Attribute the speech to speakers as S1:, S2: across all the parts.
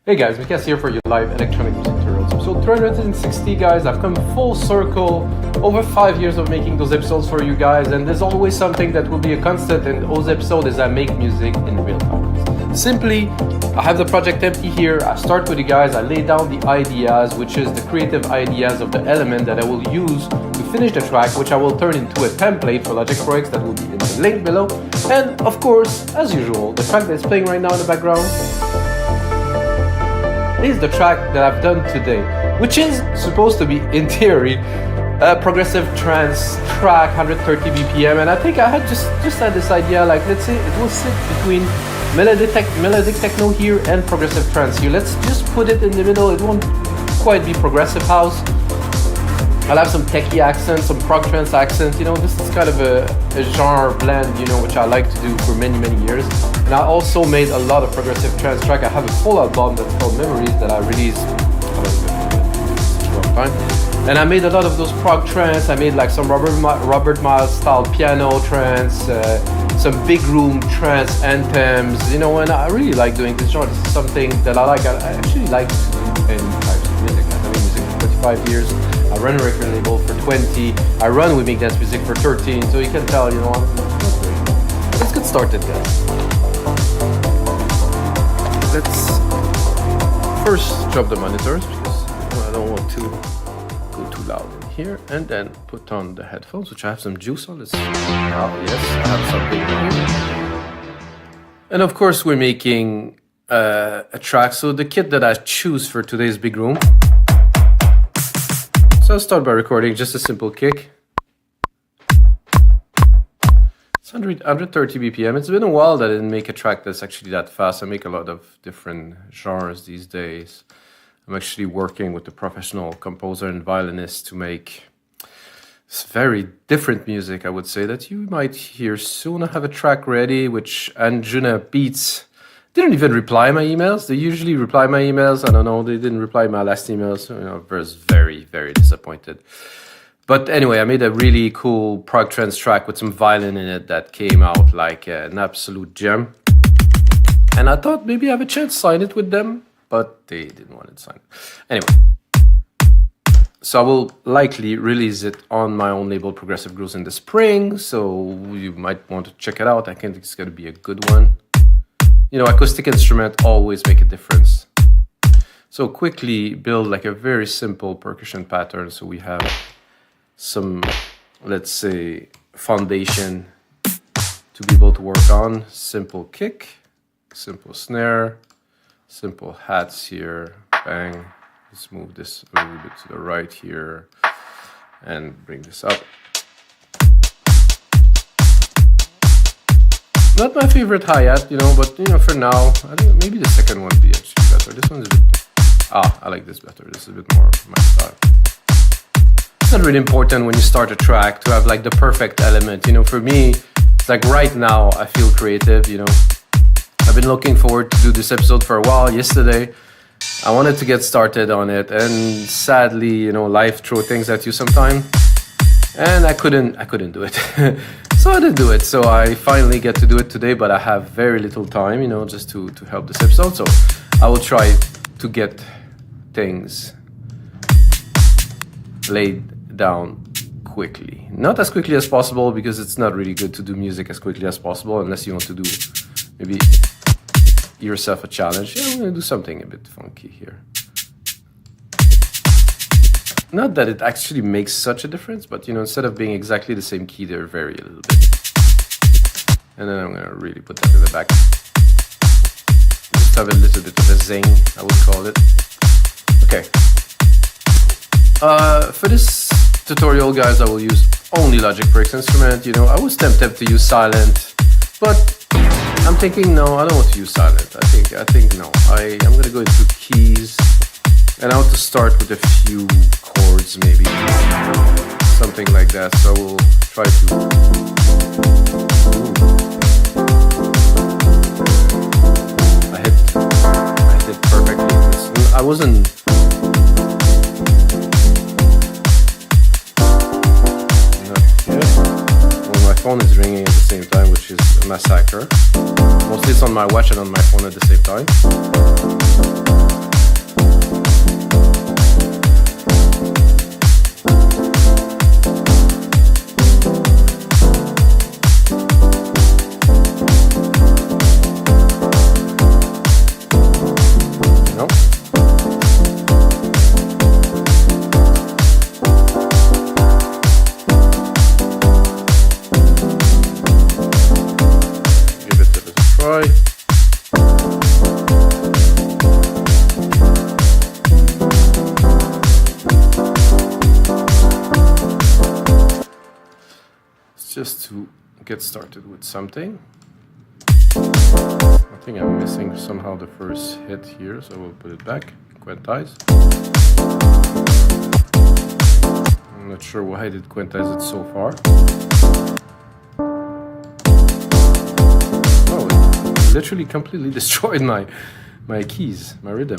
S1: Hey guys, Mikas here for your live electronic music tutorials. Episode 360, guys. I've come full circle. Over 5 years of making those episodes for you guys, and there's always something that will be a constant in those episodes is I make music in real time. Simply, I have the project empty here. I start with you guys. I lay down the ideas, which is the creative ideas of the element that I will use to finish the track, which I will turn into a template for Logic Pro X that will be in the link below. And of course, as usual, the track that's playing right now in the background is the track that I've done today, which is supposed to be, in theory, a progressive trance track, 130 BPM, and I think I had just had this idea, like, let's say it will sit between melodic techno here and progressive trance here. Let's just put it in the middle. It won't quite be progressive house. I'll have some techie accents, some prog trance accents. You know, this is kind of a genre blend, you know, which I like to do for many years. And I also made a lot of progressive trance track. I have a full album that's called Memories that I released a long time. And I made a lot of those prog trance. I made like some Robert Miles style piano trance, some big room trance anthems, you know, and I really like doing this genre. This is something that I like. I actually like to do any types of music. I've been making music for 25 years. I run a record label for 20. I run with Make Dance Music for 13. So you can tell, you know, let's get started, guys. Let's first drop the monitors because I don't want to go too loud in here, and then put on the headphones, which I have some juice on. Let's see. Oh yes, I have something here. And of course, we're making a track. So the kit that I choose for today's big room. So I'll start by recording just a simple kick. It's 130 BPM. It's been a while that I didn't make a track that's actually that fast. I make a lot of different genres these days. I'm actually working with a professional composer and violinist to make very different music, I would say, that you might hear soon. I have a track ready, which Anjunabeats didn't even reply my emails. They usually reply my emails. I don't know. They didn't reply my last emails. So, you know, I was very disappointed. But anyway, I made a really cool prog trance track with some violin in it that came out like an absolute gem. And I thought maybe I have a chance to sign it with them, but they didn't want it signed. Anyway, so I will likely release it on my own label, Progressive Grooves, in the spring. So you might want to check it out. I think it's going to be a good one. You know, acoustic instruments always make a difference. So quickly build like a very simple percussion pattern. So we have some, let's say, foundation to be able to work on. Simple kick, simple snare, simple hats here. Bang. Let's move this a little bit to the right here and bring this up. Not my favorite hi-hat, you know, but, you know, for now, I think maybe the second one would be actually better. This one's a bit... I like this better. This is a bit more my style. It's not really important when you start a track to have, like, the perfect element. You know, for me, it's like right now, I feel creative, you know. I've been looking forward to do this episode for a while. Yesterday, I wanted to get started on it, and sadly, you know, life throws things at you sometimes. And I couldn't do it. So I didn't do it. So I finally get to do it today, but I have very little time, you know, just to help this episode. So I will try to get things laid down quickly. Not as quickly as possible, because it's not really good to do music as quickly as possible unless you want to do maybe yourself a challenge. Yeah, I'm going to do something a bit funky here. Not that it actually makes such a difference, but, you know, instead of being exactly the same key, they vary a little bit. And then I'm going to really put that in the back. Just have a little bit of a zing, I would call it. Okay. For this tutorial, guys, I will use only Logic Pro X instrument. You know, I was tempted to use silent, but I'm thinking, no, I don't want to use silent. I think no. I'm going to go into keys. And I want to start with a few chords, maybe something like that. So I will try to. I hit perfectly. I wasn't. Well, my phone is ringing at the same time, which is a massacre. Mostly it's on my watch and on my phone at the same time. No. Give it a try. Just to get started with something. I think I'm missing somehow the first hit here, so we'll put it back. Quantize. I'm not sure why I did quantize it so far. Oh, it literally completely destroyed my keys, my rhythm.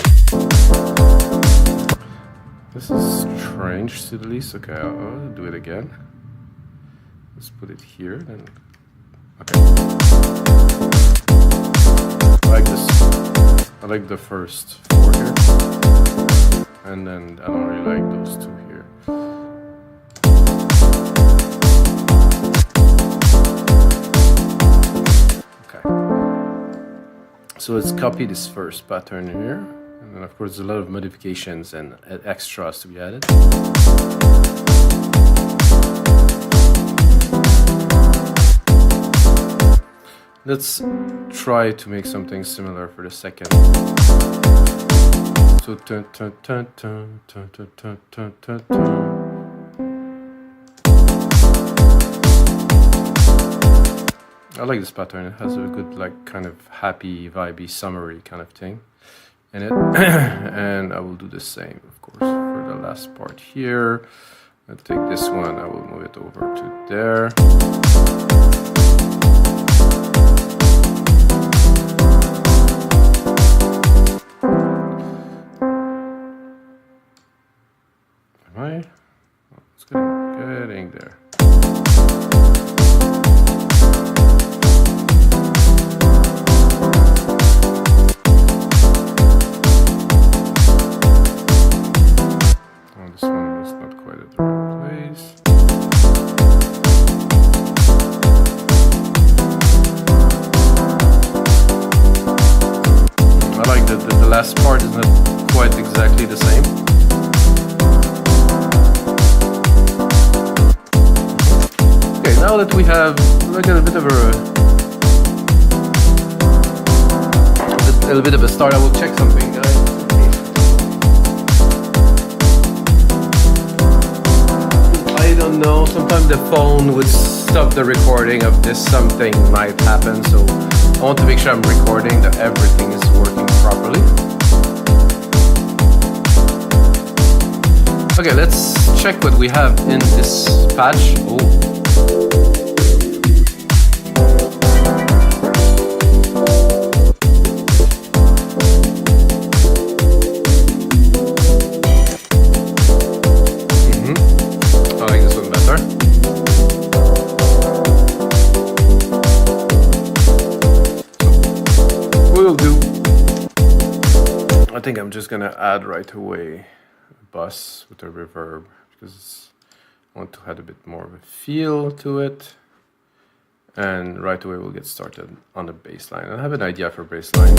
S1: This is strange to the least. Okay, I'll do it again. Let's put it here, then. Okay. I like this. I like the first 4 here. And then I don't really like those 2 here. Okay. So let's copy this first pattern here. And then of course there's a lot of modifications and extras to be added. Let's try to make something similar for the second. So turn, turn, turn, turn, turn, turn, turn, turn, turn, turn. I like this pattern. It has a good, like, kind of happy, vibey, summery kind of thing in it. And I will do the same, of course, for the last part here. I'll take this one. I will move it over to there. It's getting there. Oh, this one was not quite at the right place. I like that the last part is not quite exactly the same. Now that we have like a bit of a little bit of a start, I will check something, guys. I don't know. Sometimes the phone would stop the recording of this. Something might happen, so I want to make sure I'm recording, that everything is working properly. Okay, let's check what we have in this patch. Oh. I think I'm just gonna add right away a bus with a reverb because I want to add a bit more of a feel to it. And right away we'll get started on the bass line. I have an idea for bass line.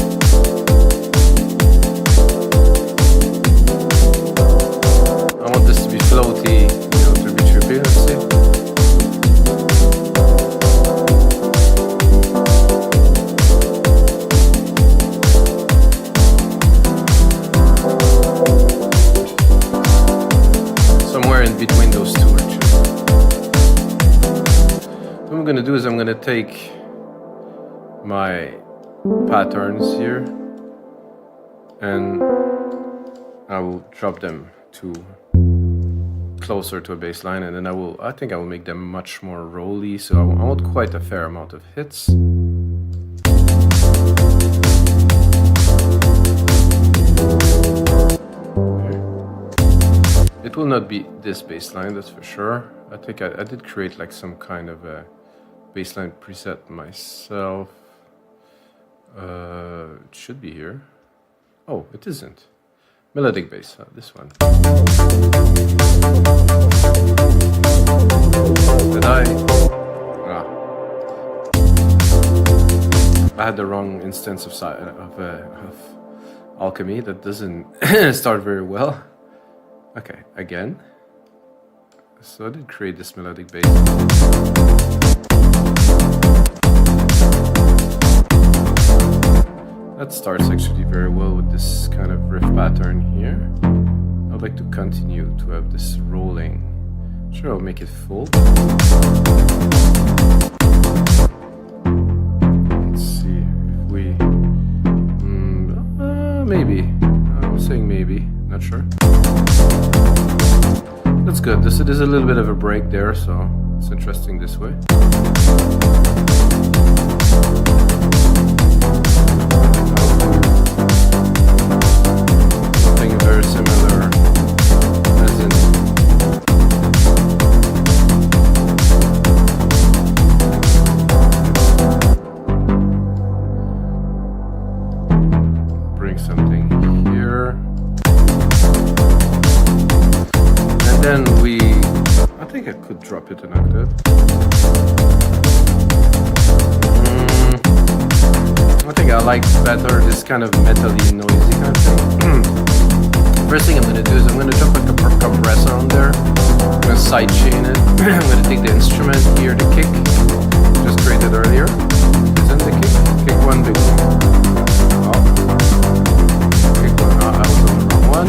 S1: I want this to be floaty, to be trippy. Let's see. Between those two, actually. What I'm going to do is I'm going to take my patterns here and I will drop them to closer to a bass line, and then I think I will make them much more rolly, so I want quite a fair amount of hits. It will not be this bass line, that's for sure. I think I did create like some kind of a bass line preset myself. It should be here. Oh, it isn't. Melodic bass, this one. Did I? Ah. I had the wrong instance of alchemy that doesn't start very well. Okay, again. So I did create this melodic bass. That starts actually very well with this kind of riff pattern here. I'd like to continue to have this rolling. Sure, I'll make it full. Let's see if we... maybe. I'm saying maybe. Not sure. That's good. There's a little bit of a break there, so it's interesting this way. Something very similar as in bring something here. And then I think I could drop it an octave. I think I like better this kind of metal-y, noisy kind of thing. First thing I'm going to do is I'm going to drop a compressor on there. I'm going to sidechain it. I'm going to take the instrument here, the kick, just created earlier. Isn't the kick? Kick one, big one. Oh. Kick one. Oh, I was on the wrong one.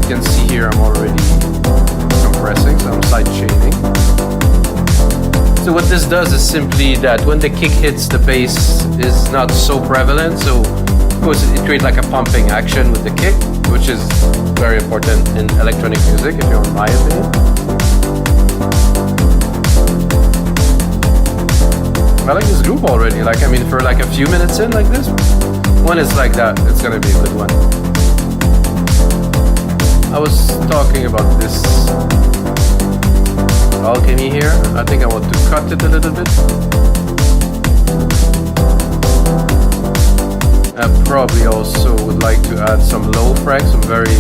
S1: You can see here I'm already compressing, so I'm side chaining. So what this does is simply that when the kick hits, the bass is not so prevalent, so of course it creates like a pumping action with the kick, which is very important in electronic music, if you want my opinion. I like this group already, like I mean for like a few minutes in like this, when it's like that, it's gonna be a good one. I was talking about this alchemy here. I think I want to cut it a little bit. I probably also would like to add some low frags, some very...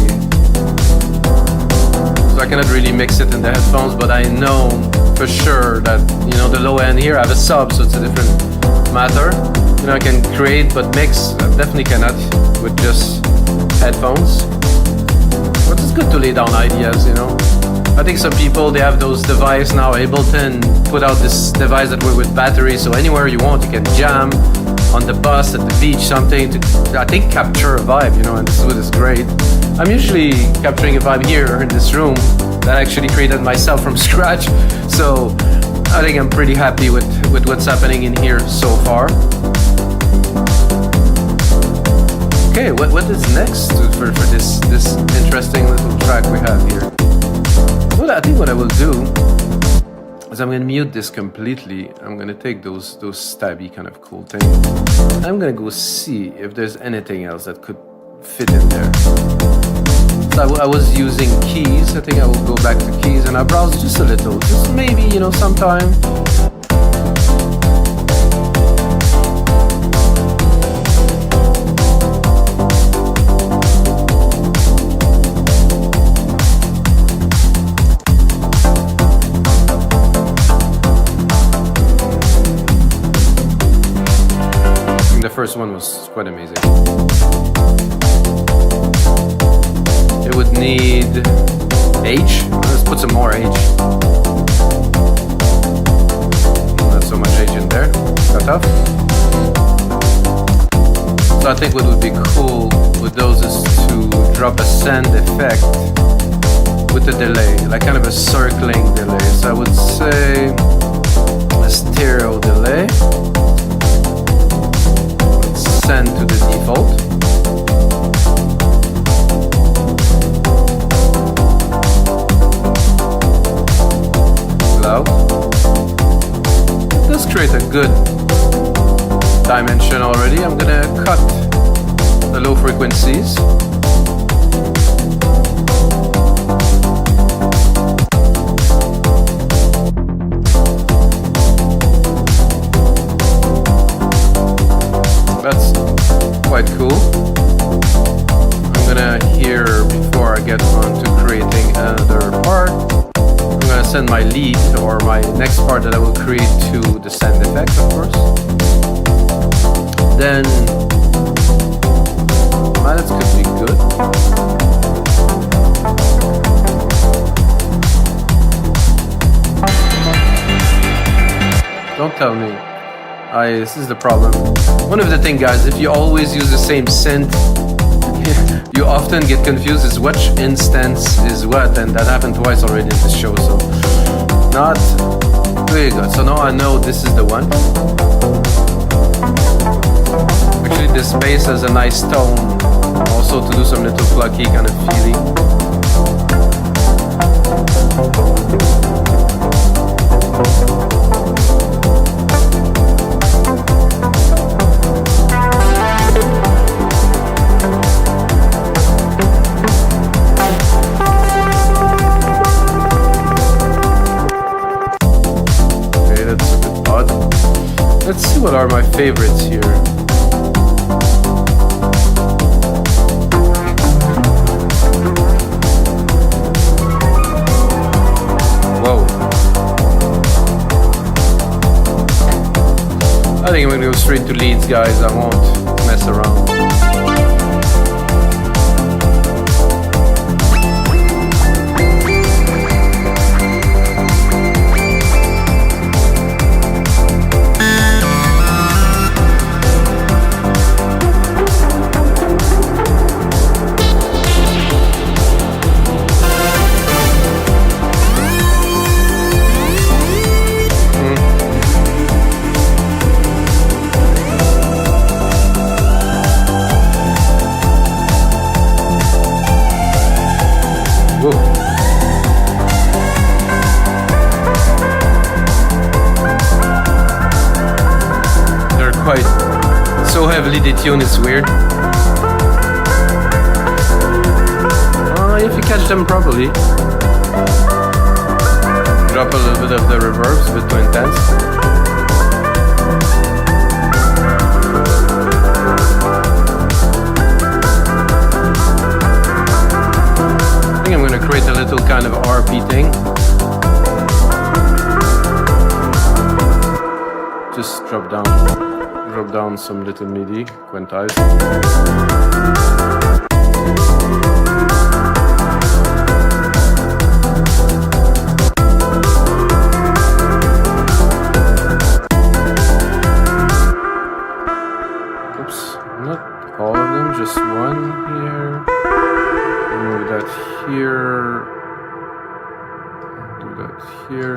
S1: So I cannot really mix it in the headphones, but I know for sure that, you know, the low end here, I have a sub, so it's a different matter. You know, I can create, but mix, I definitely cannot with just headphones. But it's good to lay down ideas, you know. I think some people, they have those devices now, Ableton put out this device that works with battery, so anywhere you want, you can jam on the bus, at the beach, something to, I think, capture a vibe, you know, and this is what is great. I'm usually capturing a vibe here in this room that I actually created myself from scratch, so I think I'm pretty happy with what's happening in here so far. Okay, what is next for this interesting little track we have here? Well, I think what I will do is I'm going to mute this completely. I'm going to take those stabby kind of cool things. I'm going to go see if there's anything else that could fit in there. So I was using keys. I think I will go back to keys and I browse just a little. Just maybe, you know, sometime. The first one was quite amazing. It would need H. Let's put some more H. Not so much H in there. Cut off. So I think what would be cool with those is to drop a send effect with a delay, like kind of a circling delay. So I would say a stereo delay. Send to the default. Loud. Let's create a good dimension already. I'm gonna cut the low frequencies. That's quite cool. I'm gonna hear, before I get on to creating another part, I'm gonna send my lead, or my next part that I will create, to the send effect, of course. Then Mallets could be good. Don't tell me. This is the problem. One of the things, guys, if you always use the same synth, you often get confused as which instance is what, and that happened twice already in the show, so not very good. So now I know this is the one. Actually, this bass has a nice tone, also to do some little plucky kind of feeling. Let's see what are my favorites here. Whoa. I think I'm gonna go straight to leads, guys. I won't mess around. So heavily detuned, it's weird. If you catch them properly. Drop a little bit of the reverb, it's a bit too intense. I think I'm gonna create a little kind of RP thing. Just drop down some little MIDI, Quantizing. Oops, not all of them, just one here. Move that here. Do that here.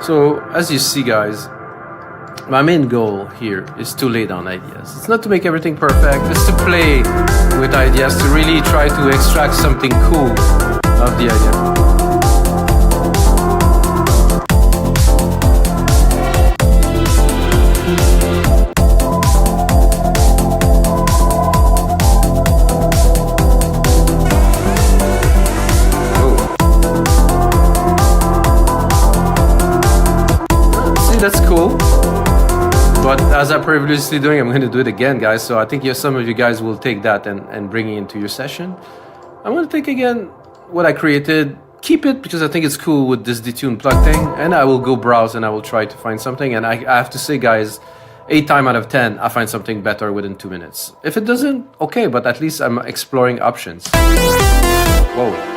S1: So, as you see, guys, my main goal here is to lay down ideas. It's not to make everything perfect, it's to play with ideas, to really try to extract something cool of the idea. See, that's cool. But as I previously doing, I'm going to do it again, guys. So I think some of you guys will take that and bring it into your session. I'm going to take again what I created, keep it because I think it's cool with this detune plug thing, and I will go browse and I will try to find something. And I have to say, guys, 8 times out of 10, I find something better within 2 minutes. If it doesn't, okay, but at least I'm exploring options. Whoa.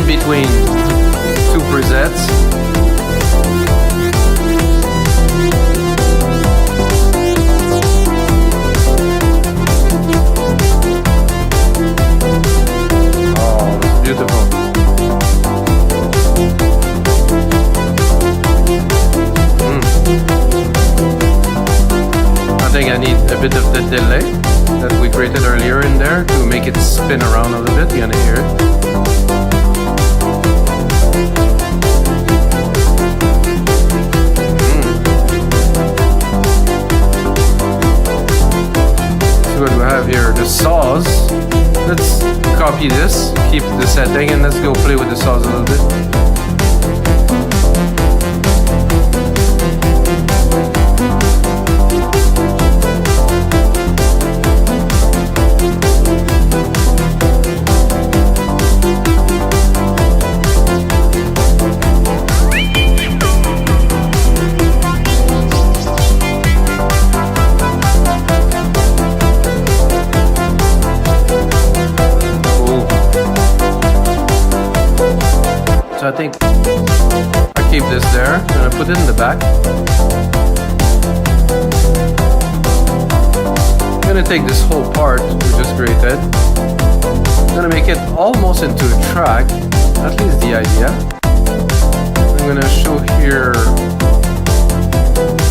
S1: Between 2 presets. Oh, it's beautiful. I think I need a bit of the delay that we created earlier in there to make it spin around a little bit. You're gonna hear it. What we have here, the saws. Let's copy this, keep the setting, and let's go play with the saws a little bit. So I think I keep this there, and I put it in the back. I'm gonna take this whole part we just created. I'm gonna make it almost into a track, at least the idea. I'm gonna show here a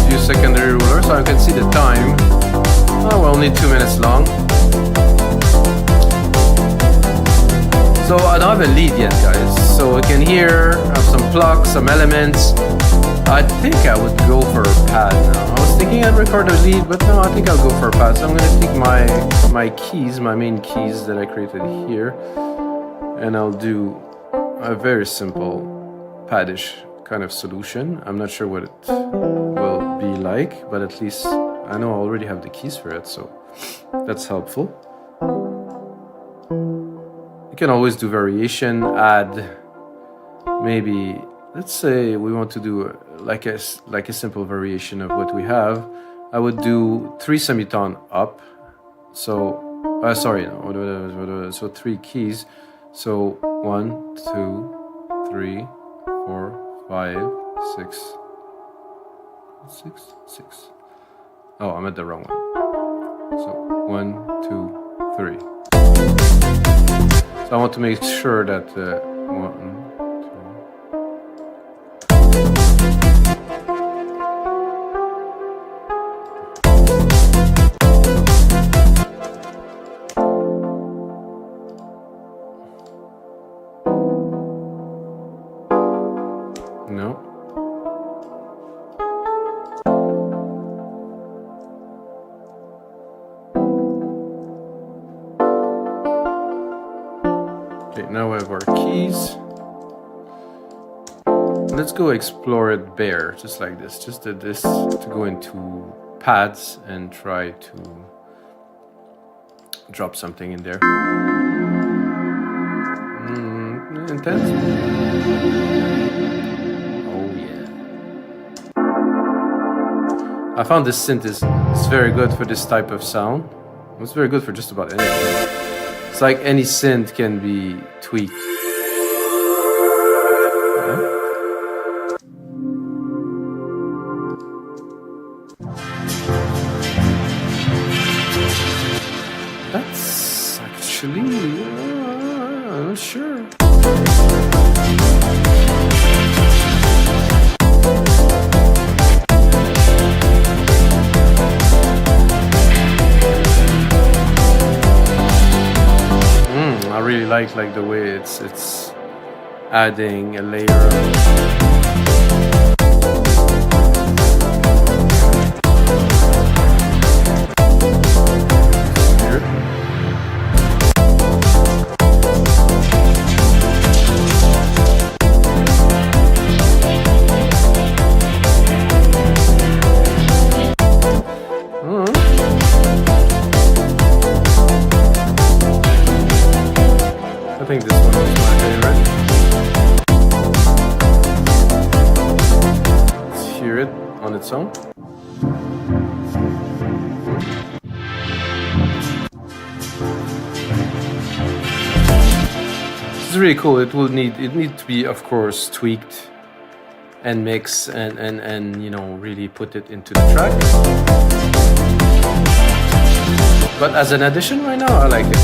S1: few secondary rulers so I can see the time. Oh, we're only 2 minutes long. So I don't have a lead yet, guys. So we can hear, have some plucks, some elements. I think I would go for a pad now. I was thinking I'd record a lead, but no, I think I'll go for a pad. So I'm gonna take my keys, my main keys that I created here, and I'll do a very simple padish kind of solution. I'm not sure what it will be like, but at least I know I already have the keys for it, so that's helpful. You can always do variation, add maybe, let's say we want to do like a simple variation of what we have. I would do 3 semitone up. So, so 3 keys. So 1, 2, 3, 4, 5, 6. Oh, I'm at the wrong one. So 1, 2, 3. So I want to make sure that 1, 2. No. Okay, now we have our keys. Let's go explore it bare, just like this. Just this to go into pads and try to drop something in there. Intense. Oh yeah. I found this synth is very good for this type of sound. It's very good for just about anything. It's like any synth can be tweaked. That's actually, I'm not sure. I really like the way it's adding a layer of I think this one was my favorite. Let's hear it on its own. This is really cool. It need to be, of course, tweaked and mixed and you know, really put it into the track. But as an addition right now, I like it.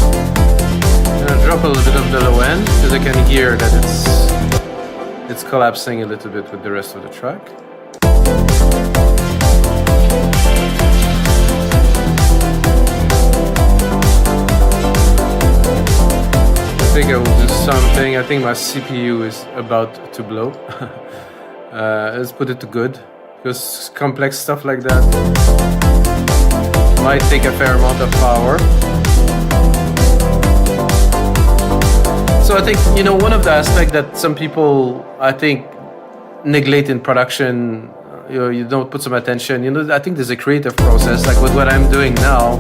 S1: I'm gonna drop a little bit of the low end because I can hear that it's collapsing a little bit with the rest of the track. I think I will do something. I think my CPU is about to blow. Let's put it to good, because complex stuff like that might take a fair amount of power. So I think, you know, one of the aspects that some people, I think, neglect in production, you know, you don't put some attention, you know, I think there's a creative process, like with what I'm doing now.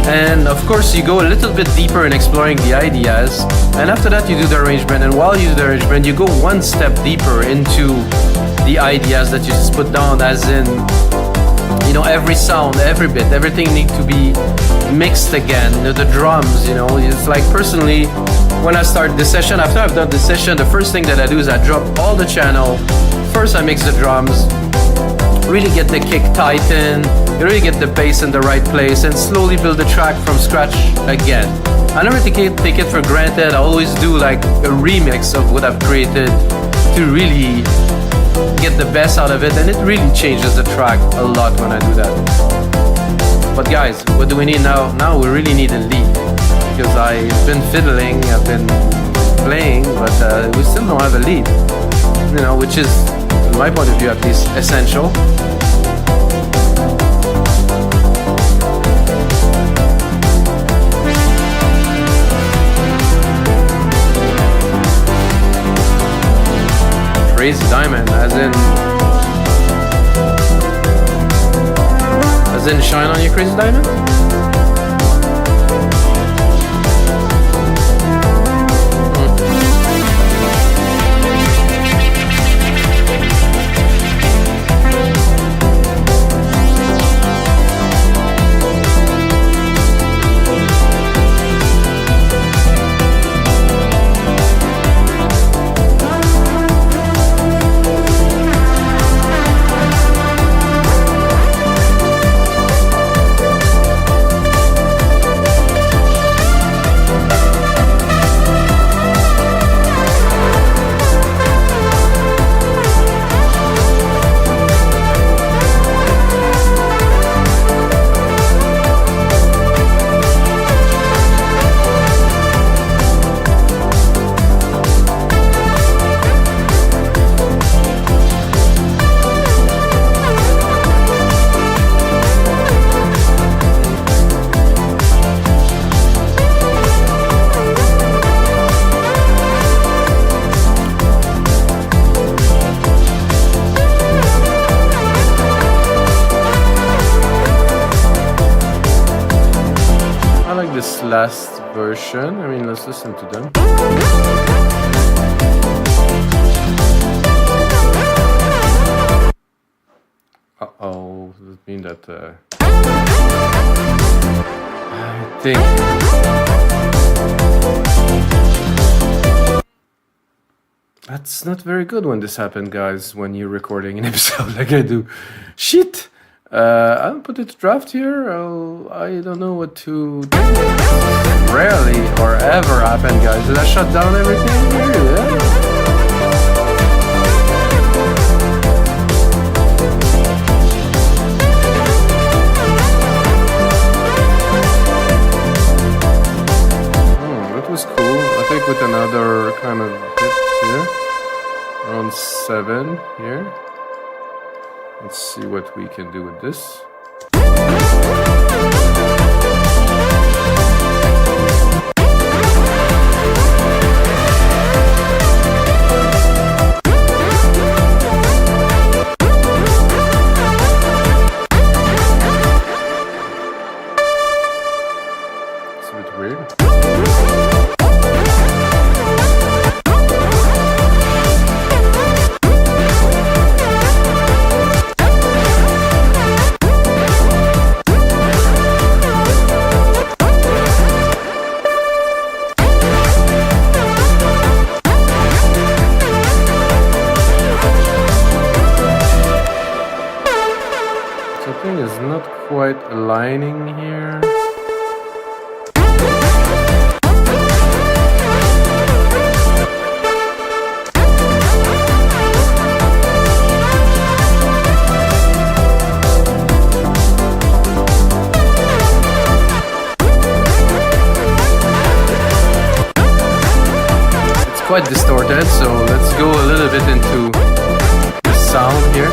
S1: And of course, you go a little bit deeper in exploring the ideas. And after that, you do the arrangement. And while you do the arrangement, you go one step deeper into the ideas that you just put down, as in, you know, every sound, every bit, everything needs to be mixed again. You know, the drums, you know, it's like personally, when I start the session, after I've done the session, the first thing that I do is I drop all the channel. First, I mix the drums, really get the kick tighten, really get the bass in the right place, and slowly build the track from scratch again. I never take it for granted. I always do like a remix of what I've created to really get the best out of it, and it really changes the track a lot when I do that. But guys, what do we need now? Now we really need a lead, because I've been fiddling, I've been playing, but we still don't have a lead, you know, which is, from my point of view at least, essential. Crazy diamond, as in shine on your crazy diamond? Last version. I mean, let's listen to them. Uh-oh, does it mean that I think that's not very good when this happened, guys, when you're recording an episode like I do. Shit! I'll put it to draft here. I don't know what to do. Rarely or ever happen, guys. Did I shut down everything here? Yeah. That was cool. I think with another kind of hit here. Around 7 here. Let's see what we can do with this. It's a bit weird. Something is not quite aligning here. It's quite distorted, so let's go a little bit into the sound here.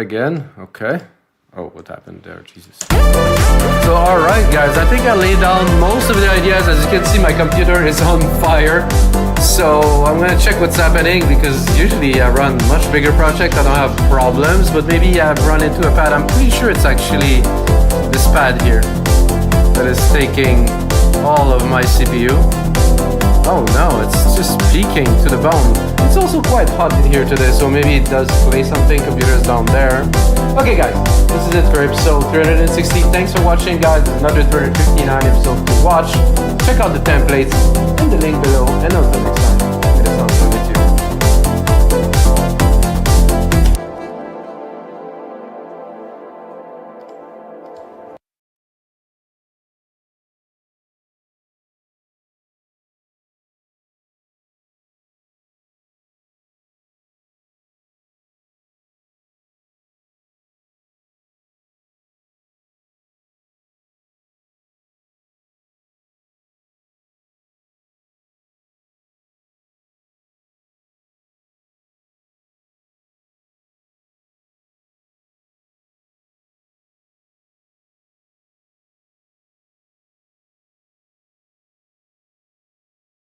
S1: again. Okay. Oh, what happened there? Jesus. So, alright guys, I think I laid down most of the ideas. As you can see, my computer is on fire. So I'm gonna check what's happening, because usually I run much bigger projects, I don't have problems, but maybe I've run into a pad. I'm pretty sure it's actually this pad here that is taking all of my CPU. Oh no, it's just peaking to the bone. It's also quite hot in here today, so maybe it does play something. Computer's down there. Okay guys, this is it for episode 360. Thanks for watching guys. There's another 359 episodes to watch. Check out the templates in the link below, and until next time.